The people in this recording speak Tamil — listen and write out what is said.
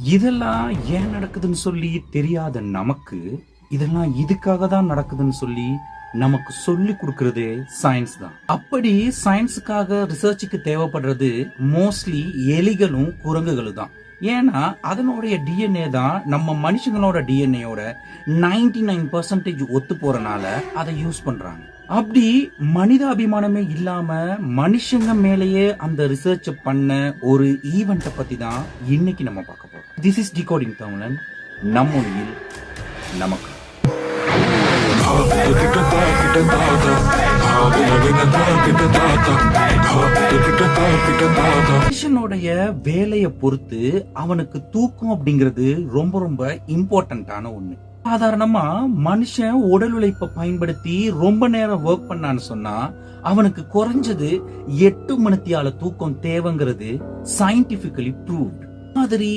இதெல்லாம் ஏன் நடக்குதுன்னு சொல்லி தெரியாத நமக்கு இதெல்லாம் இதுக்காக தான் நடக்குதுன்னு சொல்லி நமக்கு சொல்லி கொடுக்கறதே சயின்ஸ் தான். அப்படி சயின்ஸுக்காக ரிசர்ச்சுக்கு தேவைப்படுறது மோஸ்ட்லி எலிகளும் குரங்குகளும் தான். ஏன்னா அதனுடைய டிஎன்ஏ தான் நம்ம மனுஷங்களோட டிஎன்ஏயோட 99% ஒத்து போறனால அதை யூஸ் பண்றாங்க. அப்படி மனிதாபிமானமே இல்லாம மனுஷங்க மேலேயே அந்த ரிசர்ச் பண்ண ஒரு ஈவெண்ட்டை பத்தி தான் இன்னைக்கு நம்ம பார்க்க போறோம். திஸ் இஸ் டிகோடிங் தமிழன், நம் மொழியில் நமக்கு. மனுஷனுடைய வேலையை பொறுத்து அவனுக்கு தூக்கம் அப்படிங்கிறது ரொம்ப ரொம்ப இம்பார்ட்டன்டான ஒண்ணு. சாதாரணமா மனுஷன் உடல் உழைப்பை பயன்படுத்தி ரொம்ப நேரம் ஒர்க் பண்ணான்னு சொன்னா அவனுக்கு குறைஞ்சது 8 மணித்தியால தூக்கம் தேவைங்கிறது சயின்டிபிக்கலி ப்ரூவ்ட். மாதிரி